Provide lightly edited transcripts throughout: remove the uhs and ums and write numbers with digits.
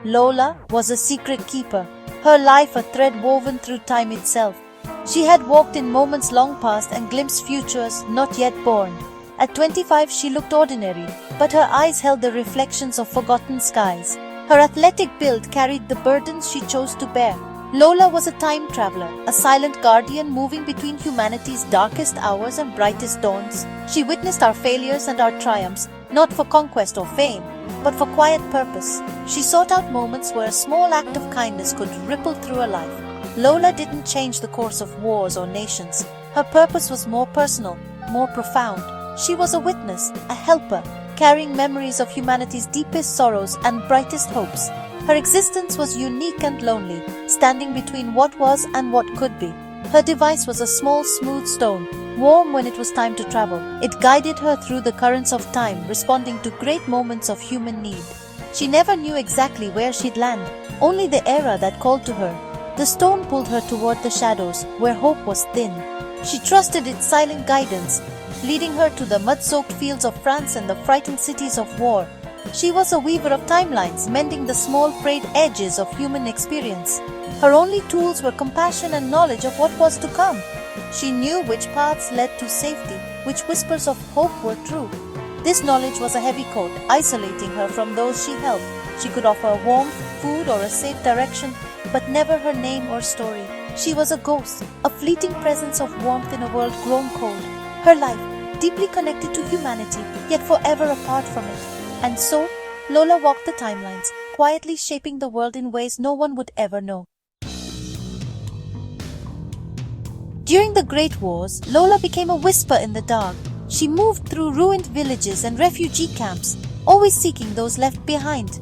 Lola was a secret keeper, her life a thread woven through time itself. She had walked in moments long past and glimpsed futures not yet born. At 25 she looked ordinary, but her eyes held the reflections of forgotten skies. Her athletic build carried the burdens she chose to bear. Lola was a time traveler, a silent guardian moving between humanity's darkest hours and brightest dawns. She witnessed our failures and our triumphs, not for conquest or fame, but for quiet purpose. She sought out moments where a small act of kindness could ripple through a life. Lola didn't change the course of wars or nations. Her purpose was more personal, more profound. She was a witness, a helper, carrying memories of humanity's deepest sorrows and brightest hopes. Her existence was unique and lonely, standing between what was and what could be. Her device was a small, smooth stone, warm when it was time to travel. It guided her through the currents of time, responding to great moments of human need. She never knew exactly where she'd land, only the era that called to her. The stone pulled her toward the shadows, where hope was thin. She trusted its silent guidance, leading her to the mud-soaked fields of France and the frightened cities of war. She was a weaver of timelines, mending the small frayed edges of human experience. Her only tools were compassion and knowledge of what was to come. She knew which paths led to safety, which whispers of hope were true. This knowledge was a heavy coat, isolating her from those she helped. She could offer warmth, food, or a safe direction, but never her name or story. She was a ghost, a fleeting presence of warmth in a world grown cold. Her life, deeply connected to humanity, yet forever apart from it. And so, Lola walked the timelines, quietly shaping the world in ways no one would ever know. During the Great Wars, Lola became a whisper in the dark. She moved through ruined villages and refugee camps, always seeking those left behind.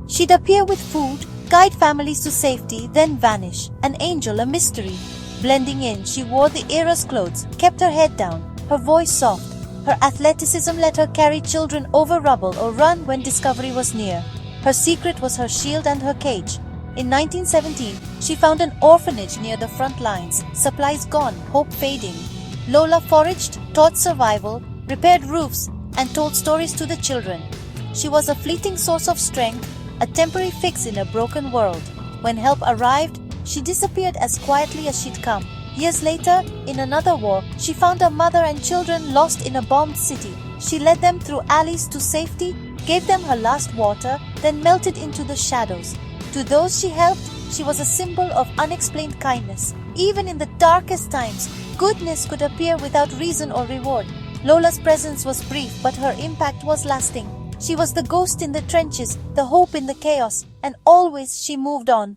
She'd appear with food, guide families to safety, then vanish, an angel, a mystery. Blending in, she wore the era's clothes, kept her head down, her voice soft. Her athleticism let her carry children over rubble or run when discovery was near. Her secret was her shield and her cage. In 1917, she found an orphanage near the front lines, supplies gone, hope fading. Lola foraged, taught survival, repaired roofs, and told stories to the children. She was a fleeting source of strength, a temporary fix in a broken world. When help arrived, she disappeared as quietly as she'd come. Years later, in another war, she found her mother and children lost in a bombed city. She led them through alleys to safety, gave them her last water, then melted into the shadows. To those she helped, she was a symbol of unexplained kindness. Even in the darkest times, goodness could appear without reason or reward. Lola's presence was brief, but her impact was lasting. She was the ghost in the trenches, the hope in the chaos, and always she moved on.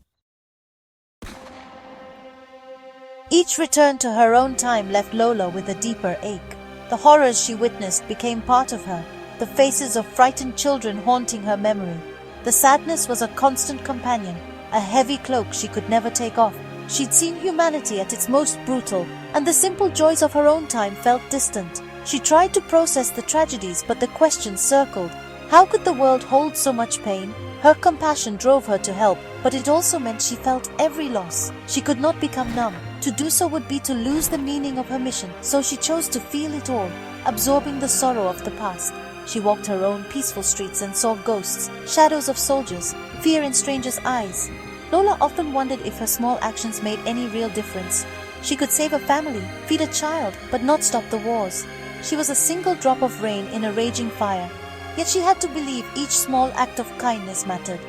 Each return to her own time left Lola with a deeper ache. The horrors she witnessed became part of her, the faces of frightened children haunting her memory. The sadness was a constant companion, a heavy cloak she could never take off. She'd seen humanity at its most brutal, and the simple joys of her own time felt distant. She tried to process the tragedies, but the questions circled. How could the world hold so much pain? Her compassion drove her to help, but it also meant she felt every loss. She could not become numb. To do so would be to lose the meaning of her mission, so she chose to feel it all, absorbing the sorrow of the past. She walked her own peaceful streets and saw ghosts, shadows of soldiers, fear in strangers' eyes. Lola often wondered if her small actions made any real difference. She could save a family, feed a child, but not stop the wars. She was a single drop of rain in a raging fire. Yet she had to believe each small act of kindness mattered.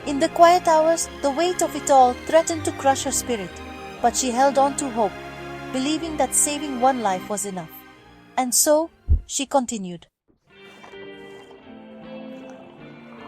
In the quiet hours, the weight of it all threatened to crush her spirit. But she held on to hope, believing that saving one life was enough. And so, she continued.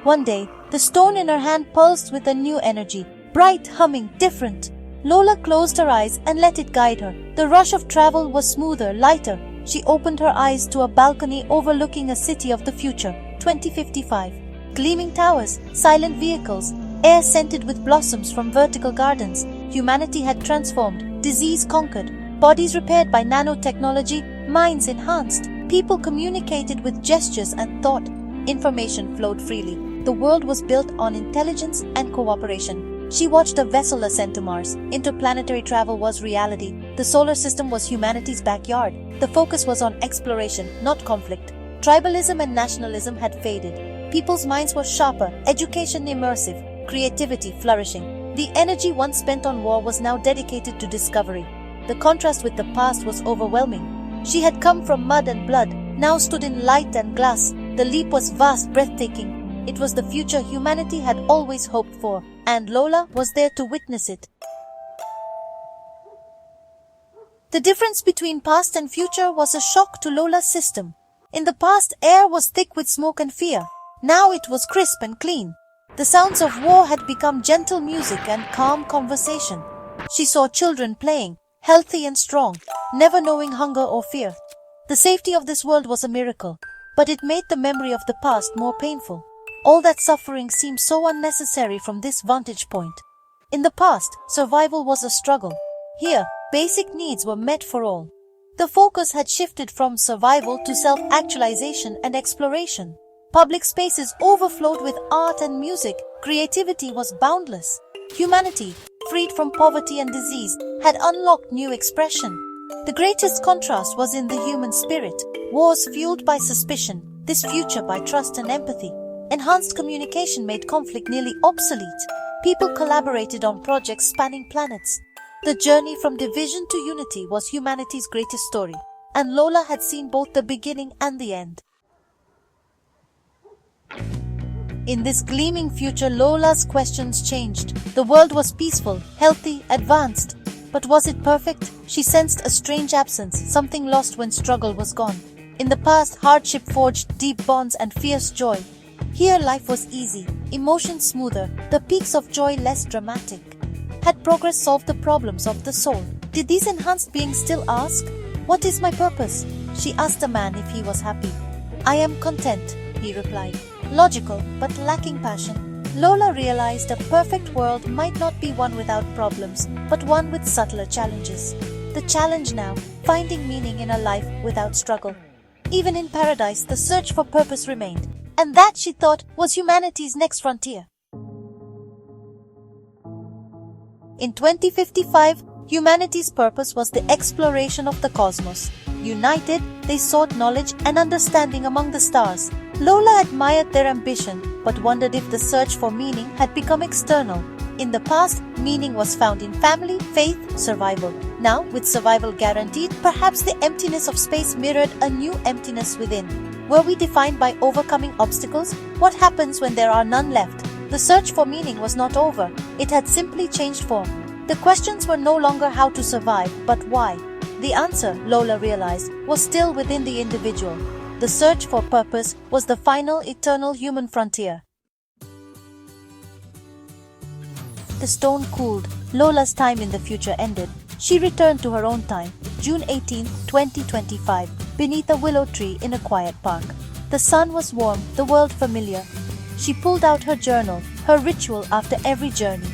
One day, the stone in her hand pulsed with a new energy, bright, humming, different. Lola closed her eyes and let it guide her. The rush of travel was smoother, lighter. She opened her eyes to a balcony overlooking a city of the future, 2055. Gleaming towers, silent vehicles, air scented with blossoms from vertical gardens. Humanity had transformed, disease conquered, bodies repaired by nanotechnology, minds enhanced. People communicated with gestures and thought. Information flowed freely. The world was built on intelligence and cooperation. She watched a vessel ascend to Mars. Interplanetary travel was reality. The solar system was humanity's backyard. The focus was on exploration, not conflict. Tribalism and nationalism had faded. People's minds were sharper, education immersive. creativity flourishing. The energy once spent on war was now dedicated to discovery. The contrast with the past was overwhelming. She had come from mud and blood, now stood in light and glass. The leap was vast, breathtaking. It was the future humanity had always hoped for, and Lola was there to witness it. The difference between past and future was a shock to Lola's system. In the past, air was thick with smoke and fear. Now it was crisp and clean. The sounds of war had become gentle music and calm conversation. She saw children playing, healthy and strong, never knowing hunger or fear. The safety of this world was a miracle, but it made the memory of the past more painful. All that suffering seemed so unnecessary from this vantage point. In the past, survival was a struggle. Here, basic needs were met for all. The focus had shifted from survival to self-actualization and exploration. Public spaces overflowed with art and music. Creativity was boundless. Humanity, freed from poverty and disease, had unlocked new expression. The greatest contrast was in the human spirit. Wars fueled by suspicion, this future by trust and empathy. Enhanced communication made conflict nearly obsolete. People collaborated on projects spanning planets. The journey from division to unity was humanity's greatest story, and Lola had seen both the beginning and the end. In this gleaming future, Lola's questions changed. The world was peaceful, healthy, advanced. But was it perfect? She sensed a strange absence, something lost when struggle was gone. In the past, hardship forged deep bonds and fierce joy. Here, life was easy, emotions smoother, the peaks of joy less dramatic. Had progress solved the problems of the soul? Did these enhanced beings still ask, "What is my purpose?" She asked a man if he was happy. "I am content," he replied. Logical, but lacking passion. Lola realized a perfect world might not be one without problems, but one with subtler challenges. The challenge now, finding meaning in a life without struggle. Even in paradise, the search for purpose remained, and that, she thought, was humanity's next frontier. In 2055, humanity's purpose was the exploration of the cosmos. United, they sought knowledge and understanding among the stars. Lola admired their ambition, but wondered if the search for meaning had become external. In the past, meaning was found in family, faith, survival. Now, with survival guaranteed, perhaps the emptiness of space mirrored a new emptiness within. Were we defined by overcoming obstacles? What happens when there are none left? The search for meaning was not over. It had simply changed form. The questions were no longer how to survive, but why. The answer, Lola realized, was still within the individual. The search for purpose was the final, eternal human frontier. The stone cooled. Lola's time in the future ended. She returned to her own time, June 18, 2025, beneath a willow tree in a quiet park. The sun was warm, the world familiar. She pulled out her journal, her ritual after every journey.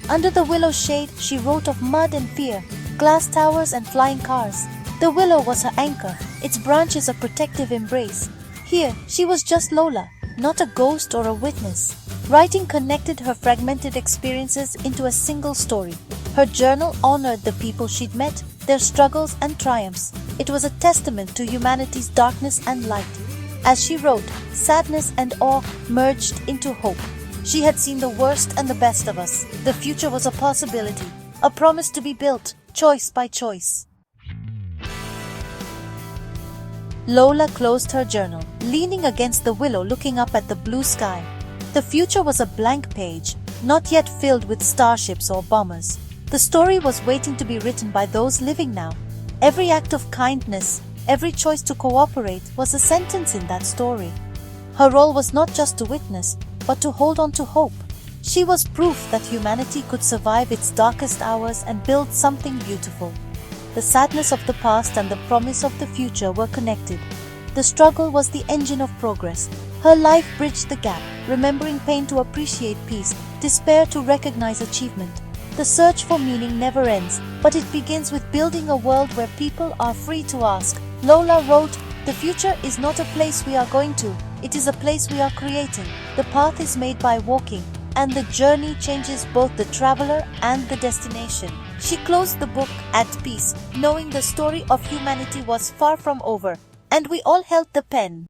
Under the willow's shade, she wrote of mud and fear, glass towers and flying cars. The willow was her anchor, its branches a protective embrace. Here, she was just Lola, not a ghost or a witness. Writing connected her fragmented experiences into a single story. Her journal honored the people she'd met, their struggles and triumphs. It was a testament to humanity's darkness and light. As she wrote, sadness and awe merged into hope. She had seen the worst and the best of us. The future was a possibility, a promise to be built, choice by choice. Lola closed her journal, leaning against the willow looking up at the blue sky. The future was a blank page, not yet filled with starships or bombers. The story was waiting to be written by those living now. Every act of kindness, every choice to cooperate was a sentence in that story. Her role was not just to witness, but to hold on to hope. She was proof that humanity could survive its darkest hours and build something beautiful. The sadness of the past and the promise of the future were connected. The struggle was the engine of progress. Her life bridged the gap, remembering pain to appreciate peace, despair to recognize achievement. The search for meaning never ends, but it begins with building a world where people are free to ask. Lola wrote, "The future is not a place we are going to, it is a place we are creating. The path is made by walking, and the journey changes both the traveler and the destination." She closed the book at peace, knowing the story of humanity was far from over, and we all held the pen.